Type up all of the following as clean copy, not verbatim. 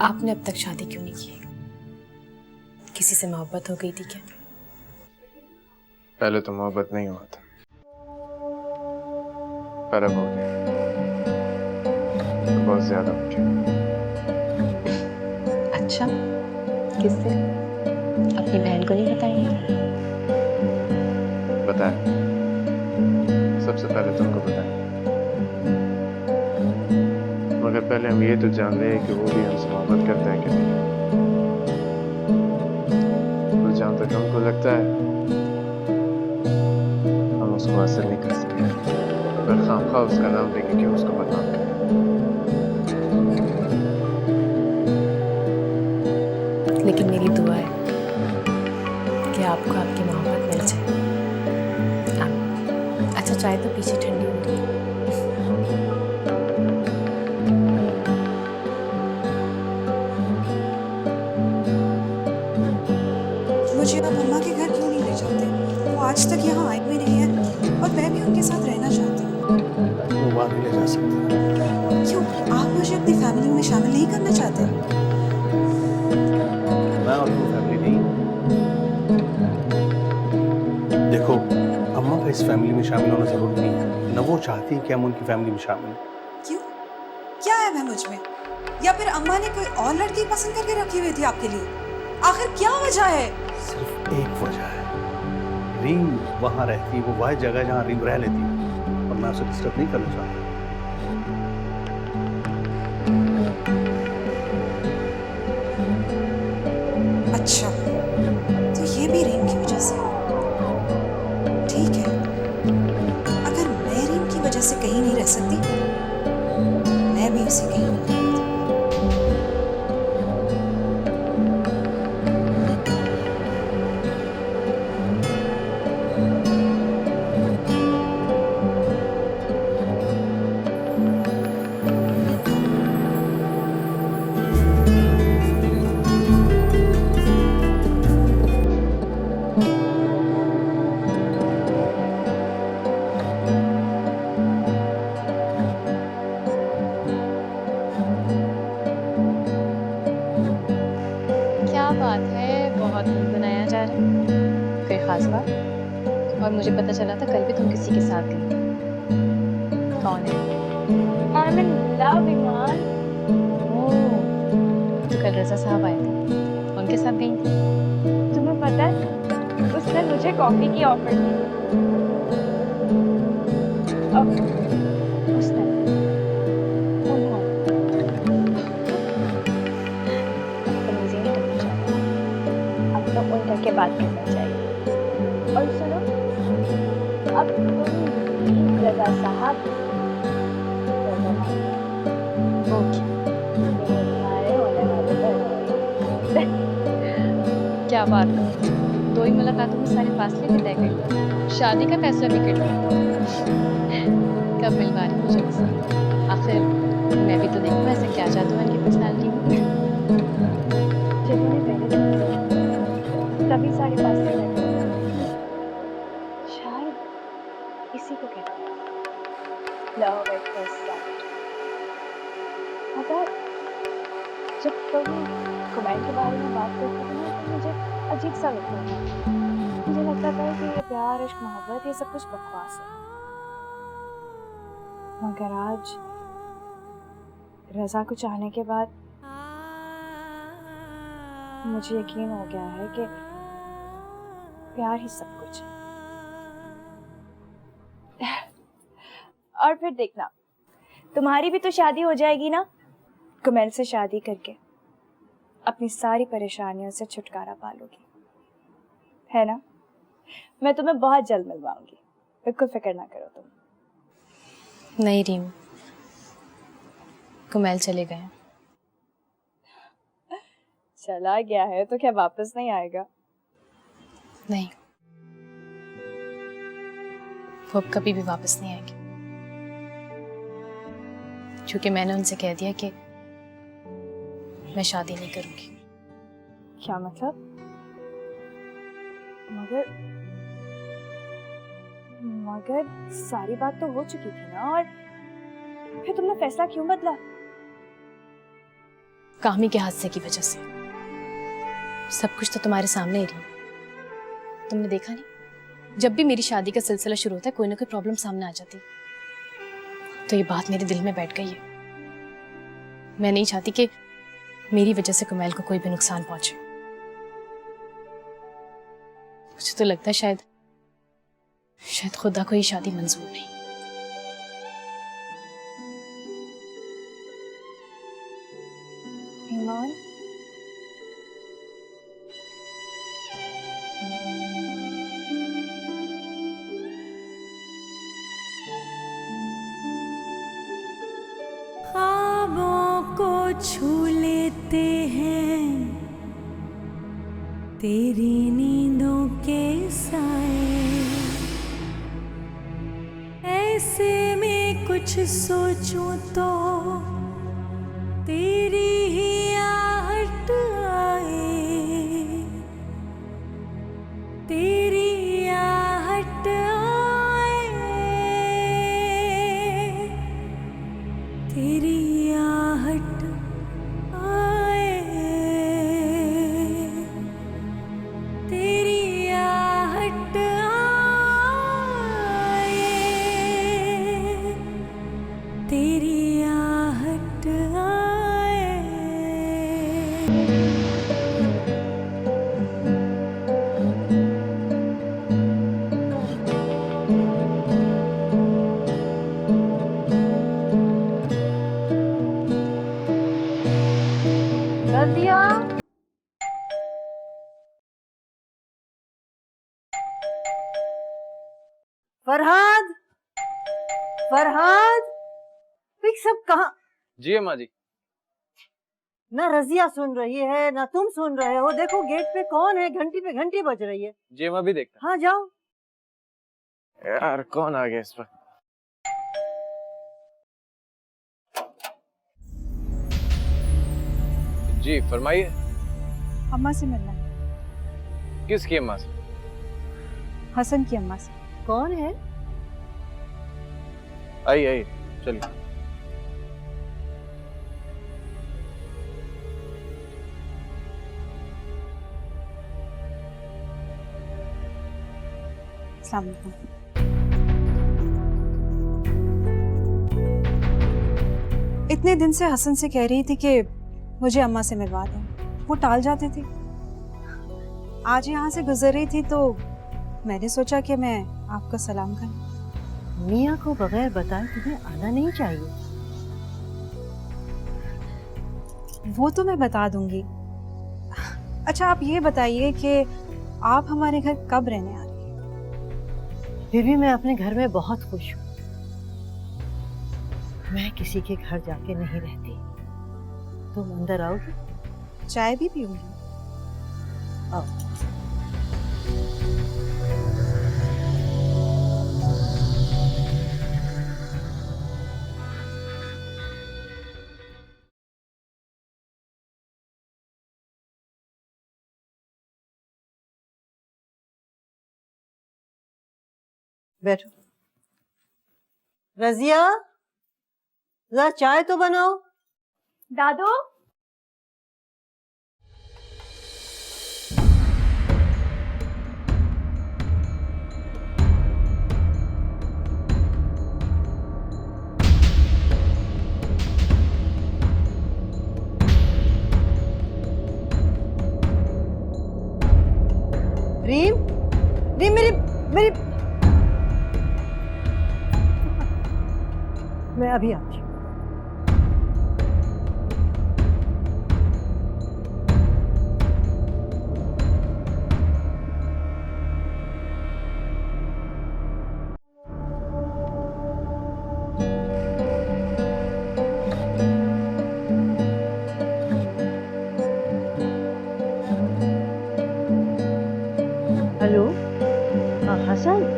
आपने अब तक शादी क्यों नहीं की? किसी से मोहब्बत हो गई थी क्या? पहले तो मोहब्बत नहीं हुआ था, पर अब हो गया, बहुत ज्यादा हो गया। अच्छा, किससे? अपनी बहन को नहीं बताएंगे? बताया, सबसे पहले तुमको बताया, मगर पहले हम ये तो जान ले कि वो भी हमसे मोहब्बत करता है कि नहीं। और जहाँ तक हमको लगता है हम उसको हासिल नहीं कर सकते, पर खामखा उसका नाम लेके क्यों उसको बदनाम करें। लेकिन मेरी दुआ है कि आपको आपकी मोहब्बत मिल जाए। अच्छा, चाय तो पीछे ठंडी हो रही है। मुझे आप अम्मा के घर क्यों नहीं ले जाते? वो आज तक यहाँ आए हुए नहीं है और मैं भी उनके साथ रहना चाहती हूँ। वो वहाँ नहीं ले जा सकते। क्यों? आप मुझे अपनी फैमिली में शामिल नहीं करना चाहते? मैं और वो फैमिली नहीं हूँ। देखो, अम्मा का इस फैमिली में शामिल होना जरूरी नहीं है। न वो चाहती है कि हम उनकी फैमिली में शामिल हों। क्यों? क्या है मुझ में? या फिर अम्मा ने कोई और लड़की पसंद करके रखी हुई थी आपके लिए? आखिर क्या वजह है? सिर्फ एक वजह है, रीम वहाँ रहती है, वो वह जगह है जहाँ रीम रह लेती है, और मैं उसे डिस्टर्ब नहीं करना चाहता। अच्छा, तो ये भी रीम की वजह से? ठीक है, अगर मैं रीम की वजह से कहीं नहीं रह सकती, मैं भी उसे कहीं नहीं। क्या बात है, बहुत गुनगुनाया जा रहा है। कोई खास बात? और मुझे पता चला था कल भी तुम किसी के साथ गई। कौन है? I'm in love, ईमान। ओह, तो कल रज़ा साहब आए थे, उनके साथ गई थी। तुम्हें पता है, उसने मुझे कॉफी की ऑफर की। अब उसने उन्होंने बदतमीजी नहीं करनी चाहिए, अब तो उनका के बात करना चाहिए। और सुनो, अब तुम रज़ा साहब क्या बात है, दो ही मुलाकातों में सारे फासले भी तय कर लिए, शादी का फैसला भी कर लिया। कब मिलवा रही मुझे उससे? आखिर मैं भी तो देखूं ऐसा क्या जादू है इनकी पर्सनालिटी में। जब उन्हें पहले दिन देखा, तभी सारे फासले तय कर लिए। शायद इसी को कहते हैं लव एट फर्स्ट साइट। मगर जब तुम कुमैर के बारे में बात करती थी ना, तो मुझे अजीब सा लगता था। मुझे लगता था कि ये प्यार, इश्क, मोहब्बत, ये सब कुछ बकवास है। मगर आज रज़ा को चाहने के बाद मुझे यकीन हो गया है कि प्यार ही सब कुछ है। और फिर देखना, तुम्हारी भी तो शादी हो जाएगी ना, कुमैर से शादी करके अपनी सारी परेशानियों से छुटकारा पा लोगी, है ना? मैं तुम्हें बहुत जल्द मिलवाऊंगी, बिल्कुल फिक्र ना करो तुम। नहीं रीम, कुमैल चले गए। चला गया है तो क्या वापस नहीं आएगा? नहीं, वो अब कभी भी वापस नहीं आएगी, क्योंकि मैंने उनसे कह दिया कि मैं शादी नहीं करूंगी। क्या मतलब? मगर सारी बात तो हो चुकी थी ना, और फिर तुमने फैसला क्यों बदला? कामी के हादसे की वजह से। सब कुछ तो तुम्हारे सामने ही रही। तुमने देखा नहीं, जब भी मेरी शादी का सिलसिला शुरू होता है कोई ना कोई प्रॉब्लम सामने आ जाती। तो ये बात मेरे दिल में बैठ गई है। मैं नहीं चाहती कि मेरी वजह से कुमैल को कोई भी नुकसान पहुंचे। मुझे तो लगता है शायद खुदा को ये शादी मंजूर नहीं। ईमान, ख्वाबों को छू लेते हैं तेरी नींदों के साए, ऐसे में कुछ सोचूं तो तेरी ही आहट आए, तेरी आहट आए, तेरी आहट आए, तेरी आहट आए, तेरी आहट आए। रज़िया, फरहाद, फरहाद, फिर सब कहाँ? जी अम्मा जी। ना रजिया सुन रही है ना तुम सुन रहे हो। देखो गेट पे कौन है, घंटी पे घंटी बज रही है। जी अम्मा भी देखता। हाँ जाओ। यार कौन आ गया इस पर? जी फरमाइए। अम्मा से मिलना है। किसकी अम्मा से? हसन की अम्मा से। कौन है? आइए आइए चलिए। अस्सलाम वालेकुम। इतने दिन से हसन से कह रही थी कि मुझे अम्मा से मिलवा दें, वो टाल जाते थे। आज यहाँ से गुजर रही थी तो मैंने सोचा कि मैं आपका सलाम करूं। मियाँ को बगैर बताए तुम्हें आना नहीं चाहिए। वो तो मैं बता दूंगी। अच्छा आप ये बताइए कि आप हमारे घर कब रहने आ रही हैं? फिर भी मैं अपने घर में बहुत खुश हूँ। मैं किसी के घर जाके नहीं रहती। तुम अंदर आओगी? चाय भी पीऊंगी। आओ। बैठो। रजिया, जरा चाय तो बनाओ। दादू, रीम, रीम मेरी मेरी मैं अभी आती हूँ। हेलो, हाँ हसन।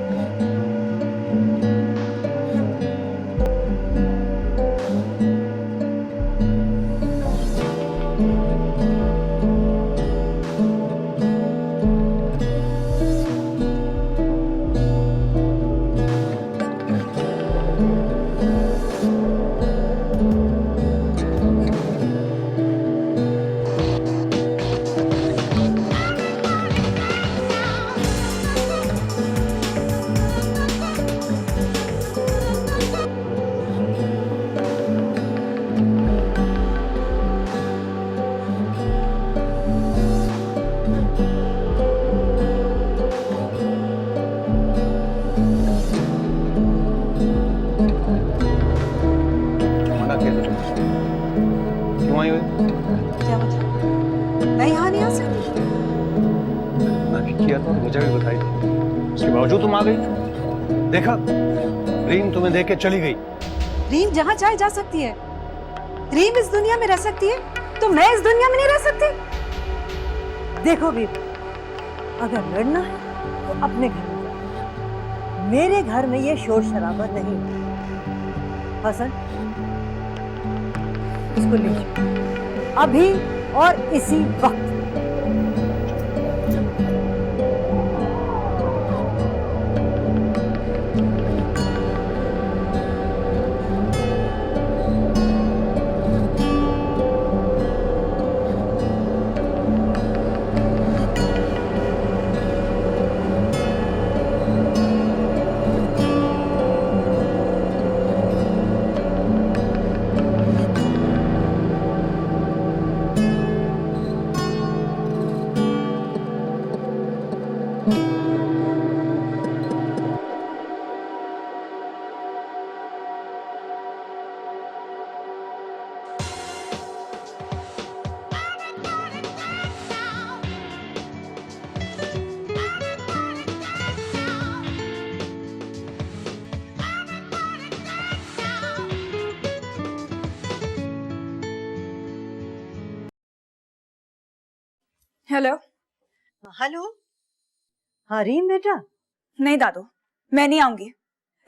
क्यों आई हुई? क्या मतलब? मैं यहाँ नहीं आ सकती? ना किया था, मुझे भी बताई थी, उसके बावजूद तुम आ गई। देखा, रीम तुम्हें देख के चली गई। रीम जहाँ चाहे जा सकती है। रीम इस दुनिया में रह सकती है, तो मैं इस दुनिया में नहीं रह सकती? देखो बीबी, अगर लड़ना है तो अपने घर में जाओ, मेरे घर में ये शोर शराबा नहीं। हसन, इसको ले जाओ अभी और इसी वक्त। हेलो। हेलो। हाँ रीम बेटा। नहीं दादू, मैं नहीं आऊंगी।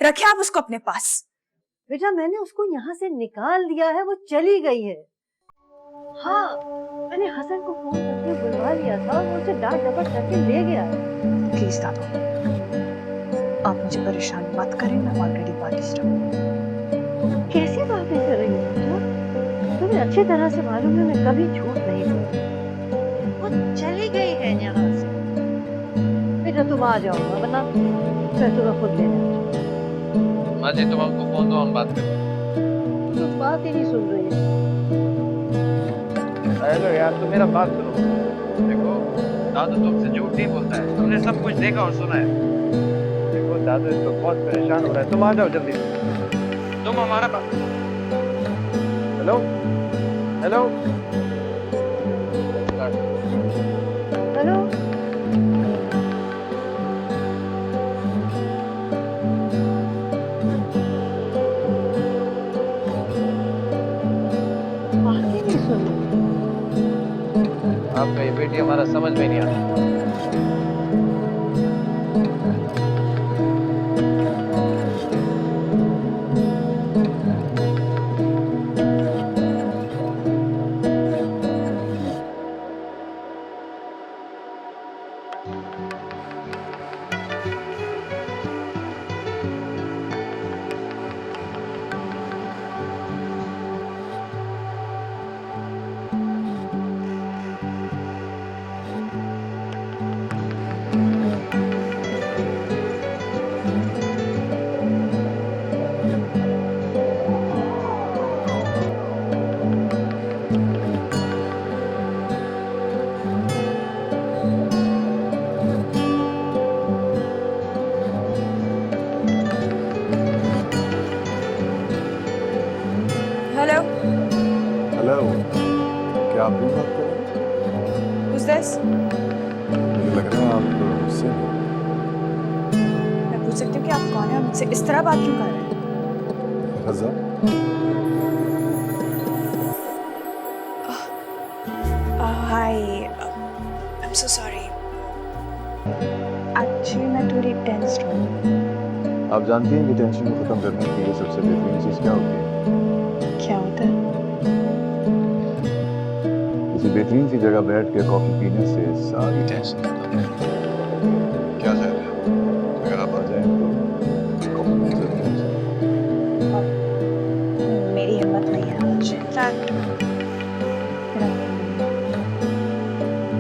रखे आप उसको अपने पास। बेटा मैंने उसको यहाँ से निकाल दिया है, वो चली गई है। हाँ, मैंने हसन को फोन करके बुलवा लिया था और वो उसे डांट डपट करके ले गया है। प्लीज दादू, आप मुझे परेशान मत करें, मैं ऑलरेडी बहुत डिस्टर्ब हूँ। कैसी बातें कर रही हो बेटा? तुम्हें अच्छी तरह से मालूम है मैं कभी झूठ नहीं बोलती। वो चली गई है यहाँ से। बेटा तुम आ जाओ ना, वरना मैं तुम्हें खुद लेने आ जाऊँ। माँ जी तुम हमको फोन दो, हम बात करें। तुम बात ही नहीं सुन रही है। हेलो यार, तुम मेरा बात करो। देखो दादू तुमसे झूठ नहीं बोलता है, तुमने सब कुछ देखा और सुना है। देखो दादू इसको बहुत परेशान हो रहा है, तुम आ जाओ जल्दी। तुम हमारा बात। Hello hello hello. बात ही नहीं सुन रही। आपका ये बेटी हमारा समझ में नहीं आता। हेलो। हेलो, क्या आप भी बात कर रहे हैं? Who's this? मुझे लग रहा है आप मुझसे मैं पूछ सकती हूँ कि आप कौन हैं और मुझसे इस तरह बात क्यों कर रहे हैं? रज़ा। Hi, I'm so sorry. Actually मैं थोड़ी टेंस्ड हूँ। आप जानती हैं कि टेंशन को खत्म करने के लिए सबसे बेहतरीन चीज़ क्या होती है? क्या होता है? किसी बेहतरीन सी जगह बैठ के कॉफी पीने से सारी टेंशन खत्म होती है। क्या चाहते हैं? अगर आप आ जाएं तो कॉफी में जरूर आ जाएं। मेरी हिम्मत नहीं है आज। इनफैक्ट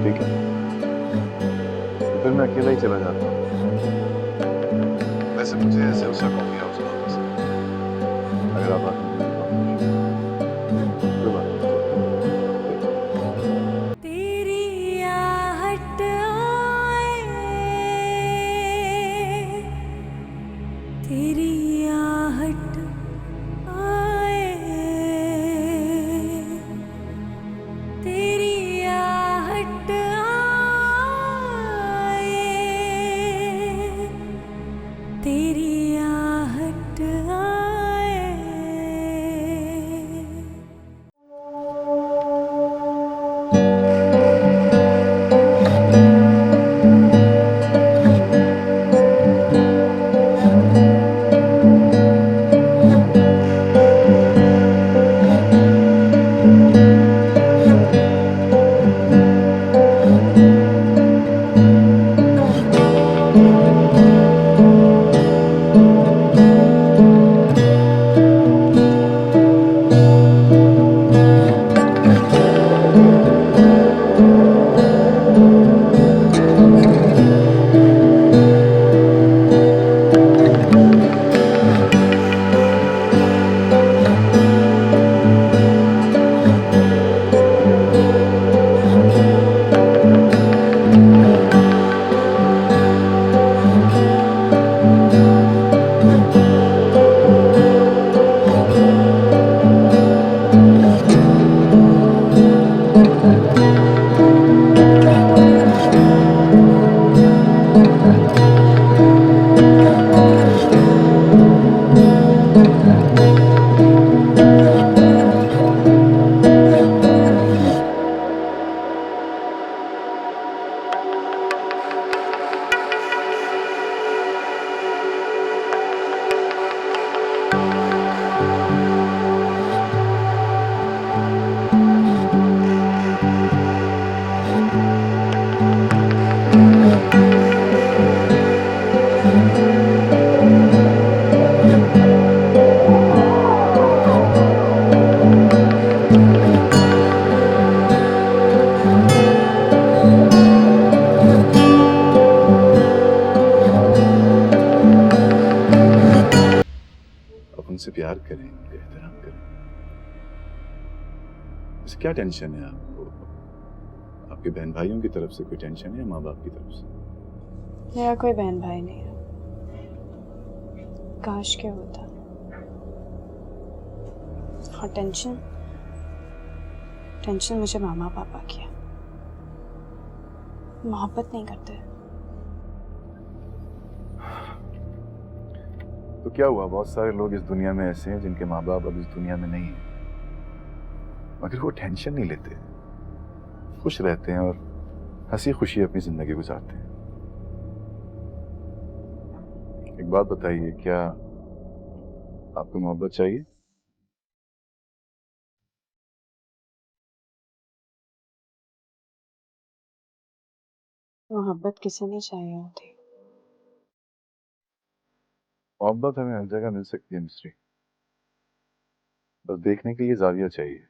ठीक है, तो फिर मैं अकेला ही चला जाता हूँ। वैसे मुझे ऐसे उसका कॉफी हाउस बहुत पसंद है। अगर आप आते हैं तो बहुत खुश होंगे। कोई बात नहीं। तेरी आहट आए, तेरी आहट आए। तेरी आहट आए। उनसे प्यार करें, उनका एहतराम करें। इसे क्या टेंशन है आपको? आपके बहन भाइयों की तरफ से कोई टेंशन है या माँ बाप की तरफ से? मेरा कोई बहन भाई नहीं है। काश क्या होता। हाँ, टेंशन मुझे मामा पापा की है। मोहब्बत नहीं करते। तो क्या हुआ, बहुत सारे लोग इस दुनिया में ऐसे हैं जिनके माँ बाप अब इस दुनिया में नहीं है, मगर वो टेंशन नहीं लेते, खुश रहते हैं और हंसी खुशी अपनी जिंदगी गुजारते हैं। एक बात बताइए, क्या आपको मोहब्बत चाहिए? मोहब्बत किसे नहीं चाहिए होती। मोहब्बत हमें हर जगह मिल सकती है मिस्ट्री, बस देखने के लिए जाविया चाहिए।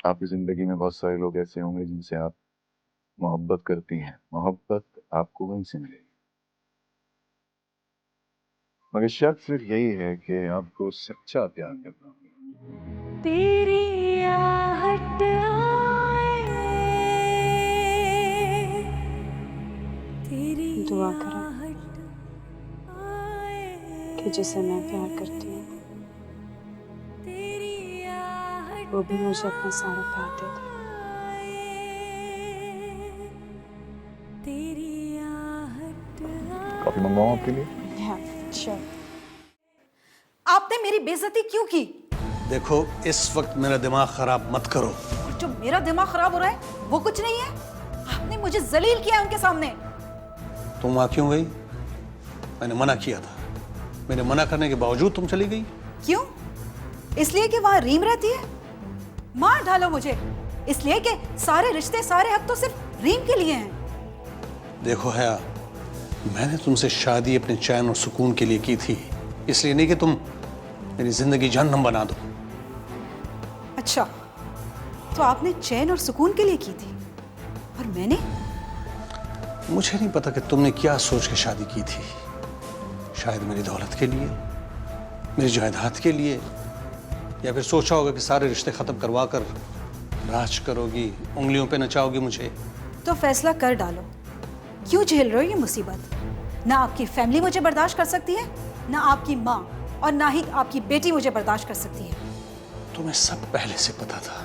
आपकी जिंदगी में बहुत सारे लोग ऐसे होंगे जिनसे आप मोहब्बत करती हैं, मोहब्बत आपको वहीं से मिलेगी, मगर शर्त सिर्फ यही है कि आपको सच्चा प्यार करना होगा। तेरी आहट आए, तेरी दुआ करें आहट आए, कि जिसे मैं प्यार करती हूँ तेरी आहट वो भी मुझे अपना सारा प्यार दे दे। आए, तेरी आहट आए। कॉफी मंगवाऊं आपके लिए? हाँ, श्योर। आपने मेरी बेइज्जती क्यों की? देखो, इस वक्त मेरा दिमाग खराब मत करो। और जो मेरा दिमाग खराब हो रहा है वो कुछ नहीं है। आपने मुझे जलील किया है उनके सामने। तुम वहां क्यों गई? मैंने मना किया था। मेरे मना करने के बावजूद तुम चली गई। क्यों? इसलिए कि वहां रीम रहती है? मार डालो मुझे, इसलिए कि सारे रिश्ते सारे हक तो सिर्फ रीम के लिए हैं। देखो हया, मैंने तुमसे शादी अपने चैन और सुकून के लिए की थी, इसलिए नहीं कि तुम मेरी जिंदगी जहन्नम बना दो। अच्छा, तो आपने चैन और सुकून के लिए की थी और मैंने? मुझे नहीं पता कि तुमने क्या सोच के शादी की थी। शायद मेरी दौलत के लिए, मेरी जायदाद के लिए, या फिर सोचा होगा कि सारे रिश्ते खत्म करवा कर राज करोगी, उंगलियों पे नचाओगी मुझे। तो फैसला कर डालो, क्यों झेल रहे हो ये मुसीबत? ना आपकी फैमिली मुझे बर्दाश्त कर सकती है, ना आपकी माँ, और ना ही आपकी बेटी मुझे बर्दाश्त कर सकती है। तुम्हें सब पहले से पता था,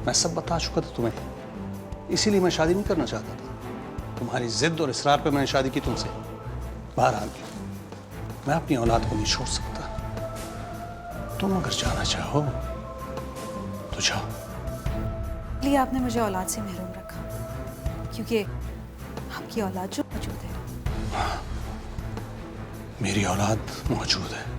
मैं सब बता चुका था तुम्हें, इसीलिए मैं शादी नहीं करना चाहता था। तुम्हारी जिद और इसरार पे मैंने शादी की तुमसे। बहरहाल मैं अपनी औलाद को नहीं छोड़ सकता। तुम अगर जाना चाहो तो जाओ। इसलिए आपने मुझे औलाद से महरूम रखा, क्योंकि आपकी औलाद जो मौजूद है। मेरी औलाद मौजूद है।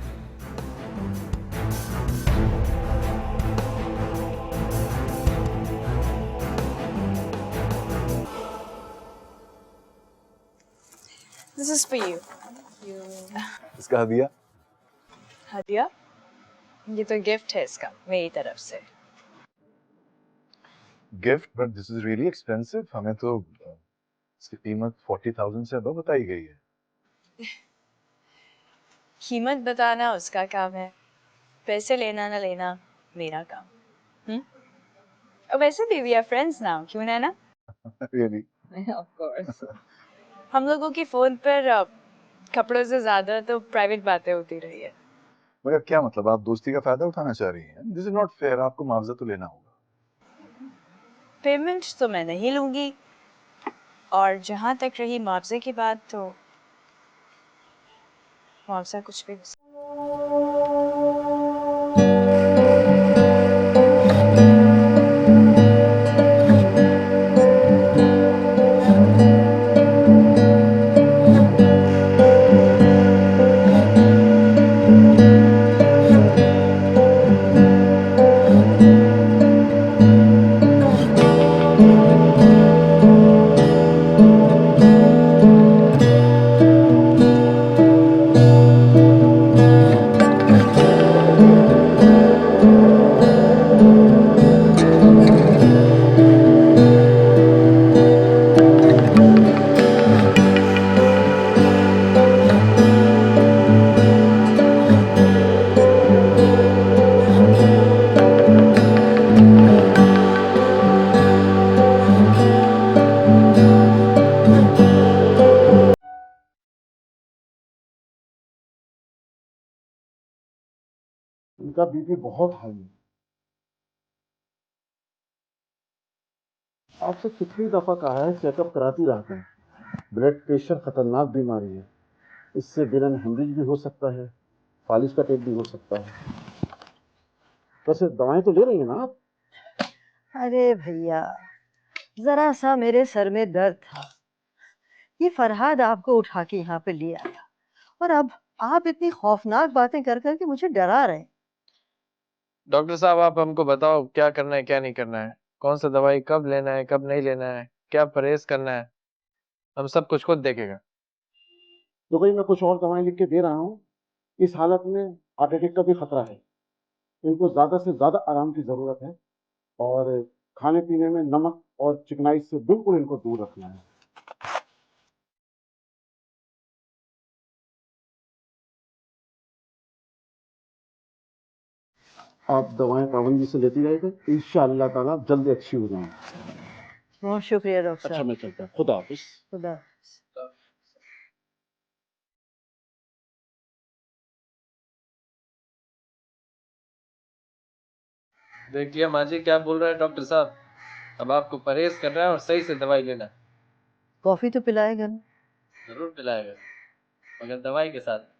This is for you. इसका हदिया? हदिया? ये तो गिफ्ट है इसका मेरी तरफ से। Gift? But this is really expensive. हमें तो इसकी कीमत 40,000 से अबव बताई गई है। कीमत बताना उसका काम है, पैसे लेना ना लेना मेरा काम। और वैसे भी we are friends now, क्यों ना? Really? Of course. हम लोगों की फोन पर कपड़ों से ज्यादा तो प्राइवेट बातें होती रही है। मगर क्या मतलब, आप दोस्ती का फायदा उठाना चाह रही हैं? This is not fair. आपको मुआवजा तो लेना होगा। पेमेंट तो मैं नहीं लूंगी, और जहां तक रही मुआवजे की बात, तो मुआवजा कुछ भी हो सकता है। उनका बीपी बहुत हाई है। आपसे कितनी दफा कहा है चेकअप कराती रहते हैं। ब्लड प्रेशर खतरनाक बीमारी है, इससे विलन हेमरेज भी हो सकता है, फालिज का टेप भी हो सकता है। वैसे दवाएं तो ले रही हैं ना आप? अरे भैया, जरा सा मेरे सर में दर्द था, ये फरहाद आपको उठा के यहाँ पे ले आया, और अब आप इतनी खौफनाक बातें कर करके मुझे डरा रहे हैं। डॉक्टर साहब, आप हमको बताओ क्या करना है क्या नहीं करना है, कौन सा दवाई कब लेना है कब नहीं लेना है, क्या परहेज करना है, हम सब कुछ खुद देखेगा। तो भाई मैं कुछ और दवाएं लिख के दे रहा हूँ। इस हालत में हार्ट अटैक का भी खतरा है। इनको ज्यादा से ज्यादा आराम की जरूरत है, और खाने पीने में नमक और चिकनाई से बिल्कुल इनको दूर रखना है। आप दवाएं पाबंदी से लेती रहेगा, इंशाअल्लाह ताला जल्दी अच्छी हो जाएंगी। बहुत शुक्रिया डॉक्टर अच्छा, साहब। मैं चलता हूँ। खुदा हाफिज। खुदा। देखिए माँ जी क्या बोल रहे हैं डॉक्टर साहब, अब आपको परहेज करना है और सही से दवाई लेना है। कॉफी तो पिलाएगा ना? जरूर पिलाएगा, मगर दवाई के साथ।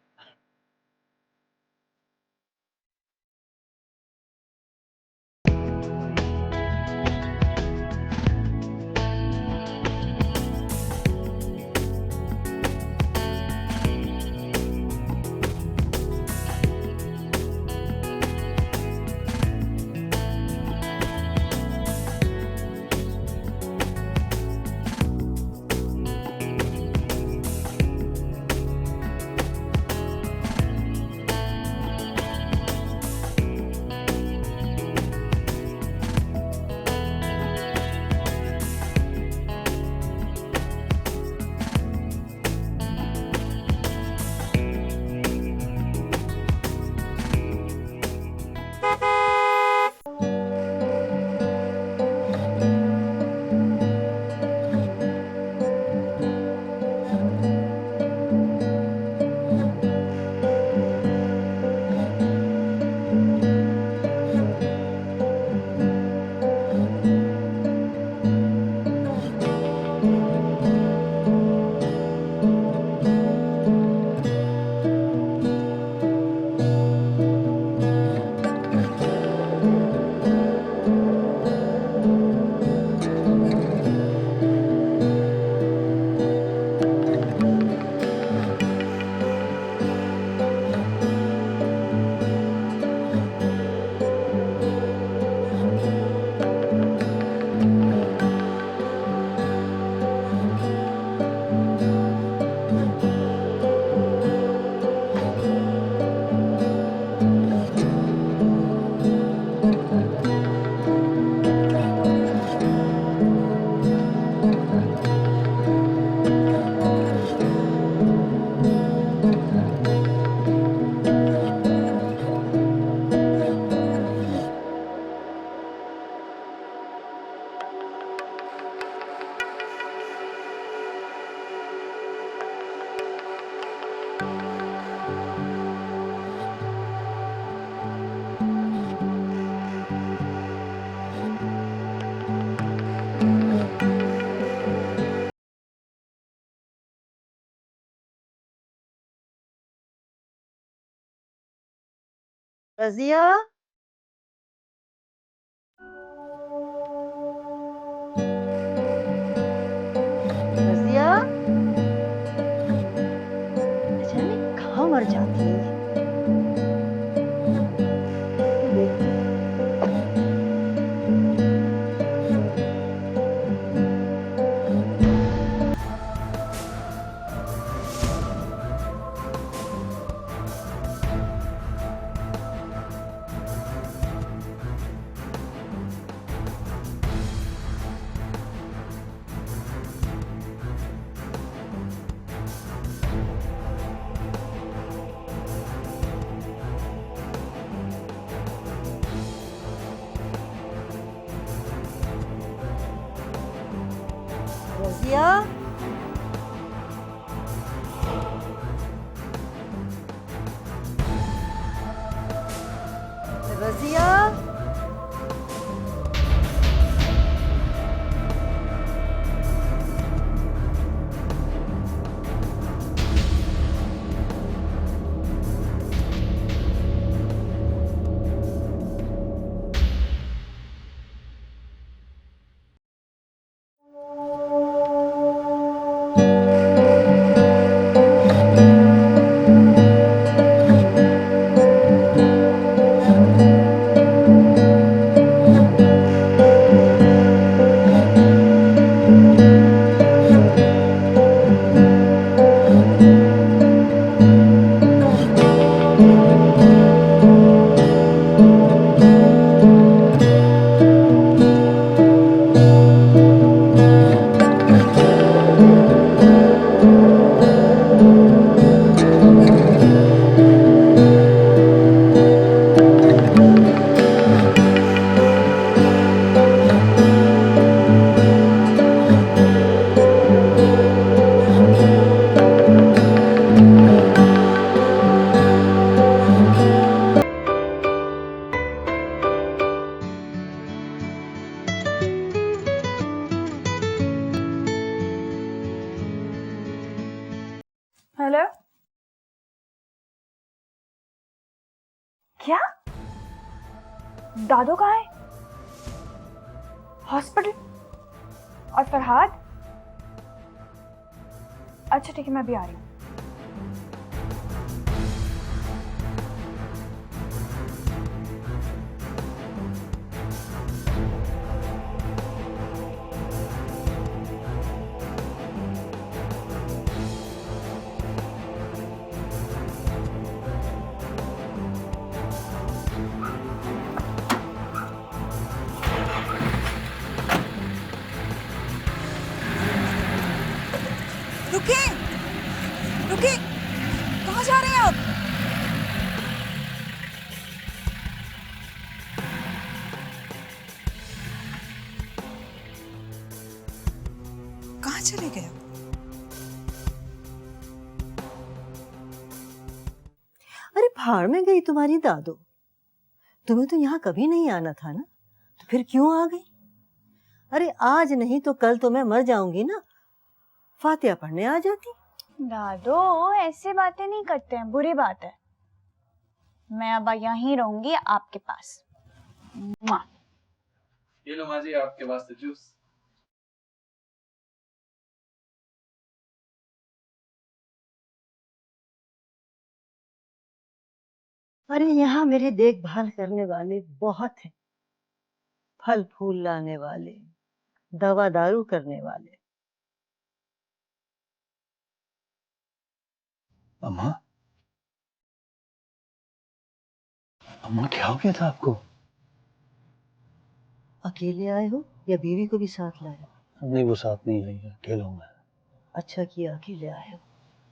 रजिया, रजिया, न जाने कहाँ मर जाती है ये देखो। रजिया, रजिया, हेलो, क्या दादू कहाँ है? हॉस्पिटल? और फरहाद? अच्छा ठीक है, मैं अभी आ रही हूँ। रुके, रुके, कहाँ जा रहे हैं आप? कहाँ चले गए आप? अरे भाड़ में गई तुम्हारी दादू। तुम्हें तो यहाँ कभी नहीं आना था ना, तो फिर क्यों आ गई? अरे आज नहीं तो कल तो मैं मर जाऊंगी ना, फातिहा पढ़ने आ जाती। दादो ऐसे बातें नहीं करते हैं, बुरी बात है। मैं अब यहीं रहूंगी आपके पास। मुआ। ये लो माँ जी आपके वास्ते जूस। अरे यहाँ मेरे देखभाल करने वाले बहुत हैं, फल फूल लाने वाले, दवा दारू करने वाले। अम्मा, अम्मा क्या हो गया था आपको? अकेले आए हो या बीवी को भी साथ लाए हो? नहीं, वो साथ नहीं आई है, अकेला हूं मैं। अच्छा किया अकेले आए हो,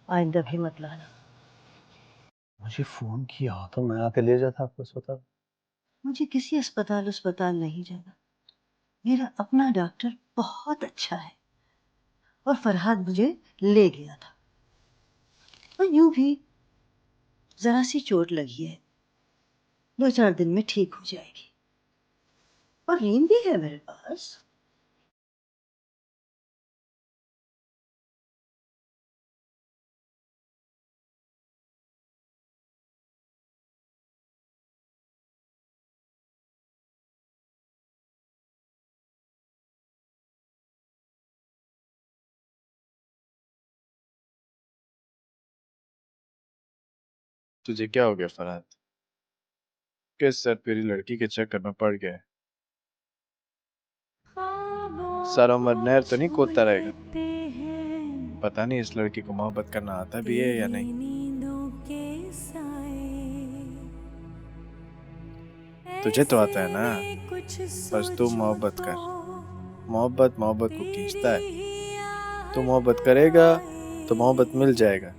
आइंदा भी मत लाना। मुझे फोन किया तो मैं आके ले जाता आपको अस्पताल। मुझे किसी अस्पताल नहीं जाना, मेरा अपना डॉक्टर बहुत अच्छा है और फरहाद मुझे ले गया था। और यूं भी जरा सी चोट लगी है, 2-4 दिन में ठीक हो जाएगी और नींद भी है मेरे पास। तुझे क्या हो गया फरहाद? किस सरपीरी लड़की के चक्कर में पड़ गया? सारा उम्र नहर तो नहीं कूदता रहेगा। पता नहीं इस लड़की को मोहब्बत करना आता भी है या नहीं। तुझे तो आता है ना, बस तू मोहब्बत कर। मोहब्बत मोहब्बत को खींचता है। तू मोहब्बत करेगा तो मोहब्बत मिल जाएगा।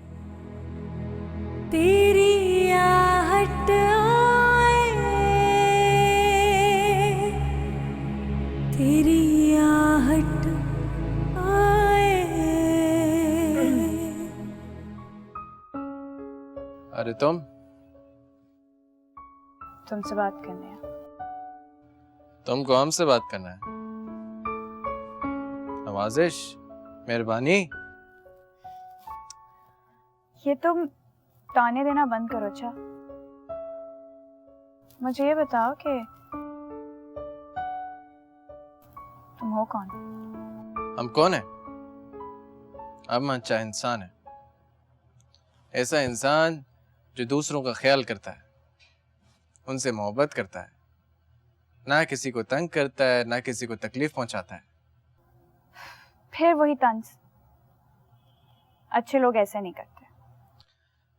तेरी आहट आए, तेरी आहट आए। अरे तुम तुमसे बात करने हैं। तुमको हमसे बात करना है? नवाजिश, मेहरबानी। ये तुम ताने देना बंद करो। अच्छा मुझे ये बताओ कि तुम हो कौन? हम कौन है? हम अच्छा इंसान है। ऐसा इंसान जो दूसरों का ख्याल करता है, उनसे मोहब्बत करता है, ना किसी को तंग करता है, ना किसी को तकलीफ पहुंचाता है। फिर वही तंज। अच्छे लोग ऐसे नहीं करते।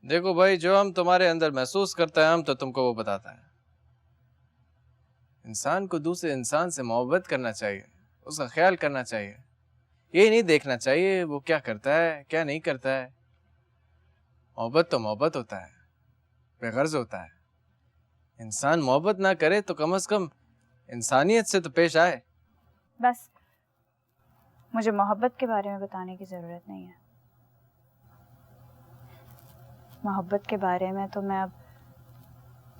देखो भाई, जो हम तुम्हारे अंदर महसूस करता है, हम तो तुमको वो बताता है। इंसान को दूसरे इंसान से मोहब्बत करना चाहिए, उसका ख्याल करना चाहिए। ये नहीं देखना चाहिए वो क्या करता है क्या नहीं करता है। मोहब्बत तो मोहब्बत होता है, बेगर्ज होता है। इंसान मोहब्बत ना करे तो कम से कम इंसानियत से तो पेश आए। बस मुझे मोहब्बत के बारे में बताने की जरूरत नहीं है। मोहब्बत के बारे में तो मैं अब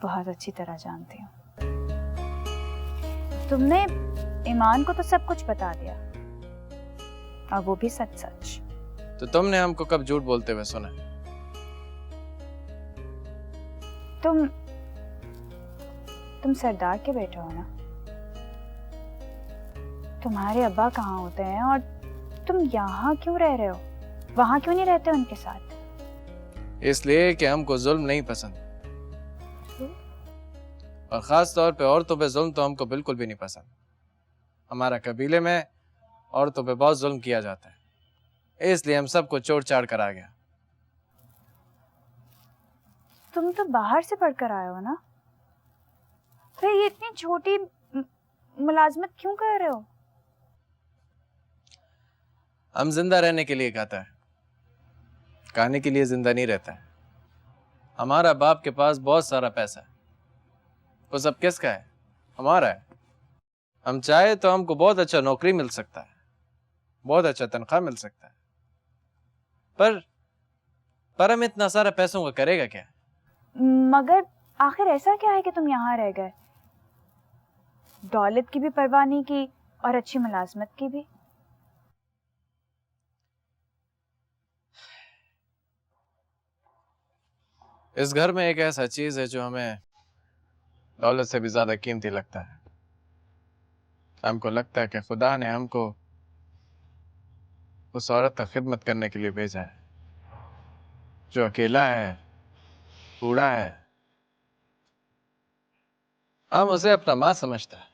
बहुत अच्छी तरह जानती हूँ। तुमने ईमान को तो सब कुछ बता दिया, और वो भी सच सच। तो तुमने हमको कब झूठ बोलते हुए सुना? तुम सरदार के बेटे हो ना? तुम्हारे अब्बा कहाँ होते हैं और तुम यहाँ क्यों रह रहे हो? वहां क्यों नहीं रहते उनके साथ? इसलिए कि हमको जुल्म नहीं पसंद, और खास तौर पे औरतों पे जुल्म तो हमको बिल्कुल भी नहीं पसंद। हमारा कबीले में औरतों पे बहुत जुल्म किया जाता है, इसलिए हम सबको चोट चाड़ कर आ गया। तुम तो बाहर से पढ़कर आए हो ना, फिर ये इतनी छोटी मुलाजमत क्यों कर रहे हो? हम जिंदा रहने के लिए कहता है, खाने के लिए जिंदा नहीं रहता है। हमारा बाप के पास बहुत सारा पैसा है, वो सब किसका है? हमारा है। हम चाहे तो हमको बहुत अच्छा नौकरी मिल सकता है, बहुत अच्छा तनख्वाह मिल सकता है, पर हम इतना सारा पैसों का करेगा क्या? मगर आखिर ऐसा क्या है कि तुम यहाँ रह गए? दौलत की भी परवाह नहीं की और अच्छी मुलाजमत की भी। इस घर में एक ऐसा चीज है जो हमें दौलत से भी ज्यादा कीमती लगता है। हमको लगता है कि खुदा ने हमको उस औरत का खिदमत करने के लिए भेजा है जो अकेला है, बूढ़ा है। हम उसे अपना मां समझता है।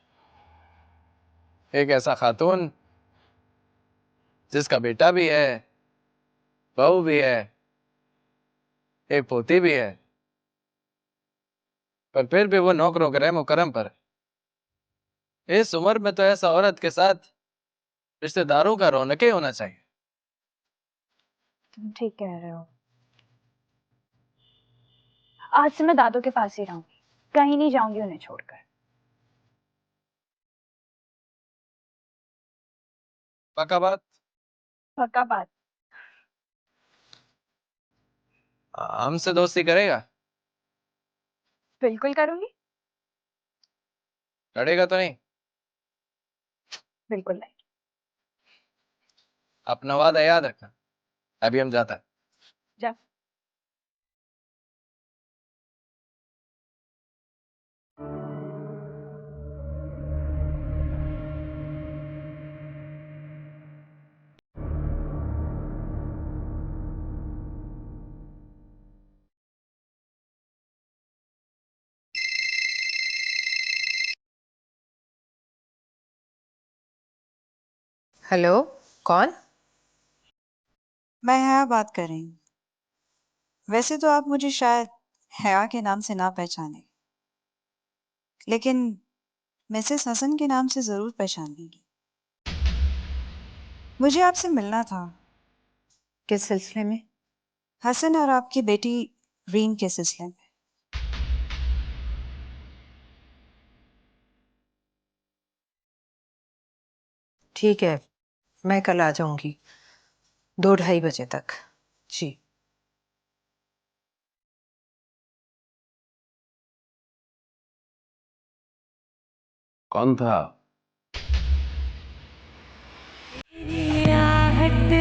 एक ऐसा खातून जिसका बेटा भी है, बहू भी है, एक पोती भी है, पर फिर भी वो नौकरों के रहमो करम पर है। इस उम्र में तो ऐसा औरत के साथ रिश्तेदारों का रौनक ही होना चाहिए। तुम ठीक कह रहे हो। आज से मैं दादू के पास ही रहूंगी, कहीं नहीं जाऊंगी उन्हें छोड़कर। पक्का बात? पक्का बात। हमसे दोस्ती करेगा? बिल्कुल करूंगी। लड़ेगा तो नहीं? बिल्कुल नहीं। अपना वादा याद रखना। अभी हम जाता है। जा। हेलो, कौन? मैं हया बात कर रही हूँ। वैसे तो आप मुझे शायद हया के नाम से ना पहचाने, लेकिन मिसेस हसन के नाम से जरूर पहचानेंगी। मुझे आपसे मिलना था। किस सिलसिले में? हसन और आपकी बेटी रीम के सिलसिले में। ठीक है, मैं कल आ जाऊंगी 2-2:30 बजे तक। जी। कौन था? तेरी आहट